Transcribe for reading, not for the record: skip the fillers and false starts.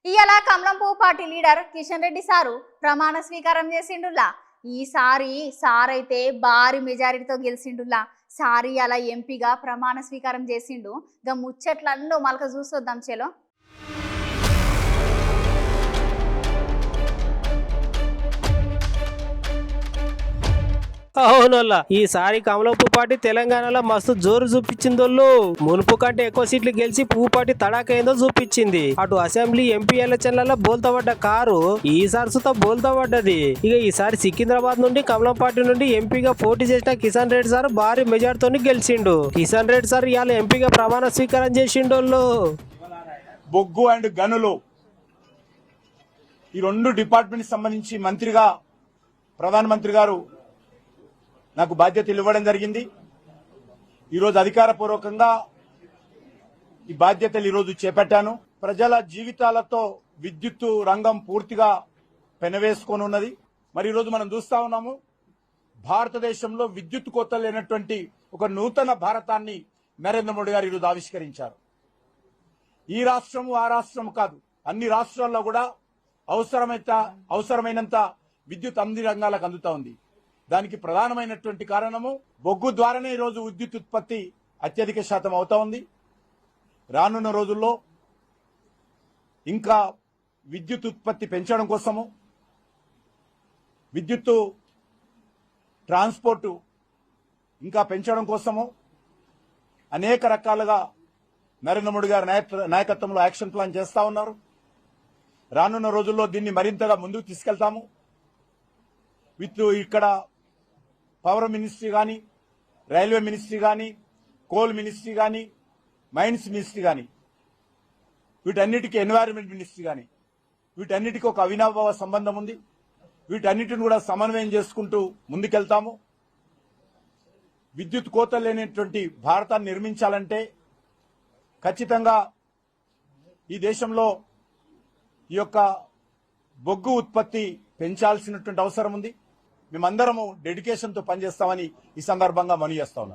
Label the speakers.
Speaker 1: ఇయాల కమలంపువ్వు party leader Kishan Reddy sir ప్రమాణ స్వీకారం చేసిండులా. ఈసారి సార్ అయితే భారీ మెజారిటీతో గెలిచిండులా. సారి అలా ఎంపీగా ప్రమాణ స్వీకారం చేసిండు. గా ముచ్చట్లన్నో మలక చూసొద్దాం చెలో.
Speaker 2: అవునల్లా ఈసారి కమలపు పార్టీ తెలంగాణలో మస్తు జోరు చూపించిందోళ్ళు. మునుపు కంటే ఎక్కువ సీట్లు గెలిచి పువ్వు పార్టీ తడాకైందో చూపించింది. అటు అసెంబ్లీ ఎంపీ ఎలక్షన్లలో బోల్తాపడ్డ కారు ఈసారి సుత బోల్తాపడ్డది. ఇక ఈసారి సికింద్రాబాద్ నుండి కమలం పార్టీ నుండి ఎంపీగా పోటీ చేసిన కిషన్ రెడ్డి సార్ భారీ మెజార్టీతో గెలిచిండు. కిషన్ రెడ్డి సార్ ఇవాళ ఎంపీగా ప్రమాణ స్వీకారం చేసిండోళ్ళు.
Speaker 3: బొగ్గు అండ్ గనులు ఈ రెండు డిపార్ట్మెంట్ సంబంధించి మంత్రిగా ప్రధానమంత్రి గారు నాకు బాధ్యతలు ఇవ్వడం జరిగింది. ఈరోజు అధికారపూర్వకంగా ఈ బాధ్యతలు ఈరోజు చేపట్టాను. ప్రజల జీవితాలతో విద్యుత్ రంగం పూర్తిగా పెనవేసుకొని ఉన్నది. మరి ఈరోజు మనం చూస్తా ఉన్నాము, భారతదేశంలో విద్యుత్ కోత లేనటువంటి ఒక నూతన భారతాన్ని నరేంద్ర మోడీ గారు ఈరోజు ఆవిష్కరించారు. ఈ రాష్ట్రము ఆ రాష్ట్రం కాదు, అన్ని రాష్ట్రాల్లో కూడా అవసరమైనంత విద్యుత్ అన్ని రంగాలకు అందుతా ఉంది. దానికి ప్రధానమైనటువంటి కారణము బొగ్గు ద్వారానే ఈరోజు విద్యుత్ ఉత్పత్తి అత్యధిక శాతం అవుతా ఉంది. రానున్న రోజుల్లో ఇంకా విద్యుత్ ఉత్పత్తి పెంచడం కోసము, విద్యుత్ ట్రాన్స్పోర్టు ఇంకా పెంచడం కోసము అనేక రకాలుగా నరేంద్ర మోడీ గారి నాయకత్వంలో యాక్షన్ ప్లాన్ చేస్తా ఉన్నారు. రానున్న రోజుల్లో దీన్ని మరింతగా ముందుకు తీసుకెళ్తాము. ఇక్కడ పవర్ మినిస్ట్రీ కానీ, రైల్వే మినిస్ట్రీ కానీ, కోల్ మినిస్ట్రీ కానీ, మైన్స్ మినిస్ట్రీ కానీ, వీటన్నిటికీ ఎన్వైరన్మెంట్ మినిస్ట్రీ కానీ, వీటన్నిటికీ ఒక అవినాభావ సంబంధం ఉంది. వీటన్నిటిని కూడా సమన్వయం చేసుకుంటూ ముందుకెళ్తాము. విద్యుత్ కోత లేనటువంటి భారతాన్ని నిర్మించాలంటే ఖచ్చితంగా ఈ దేశంలో ఈ యొక్క బొగ్గు ఉత్పత్తి పెంచాల్సినటువంటి అవసరం ఉంది. మేమందరము డెడికేషన్తో పనిచేస్తామని ఈ సందర్భంగా మనవి చేస్తా ఉన్నాను.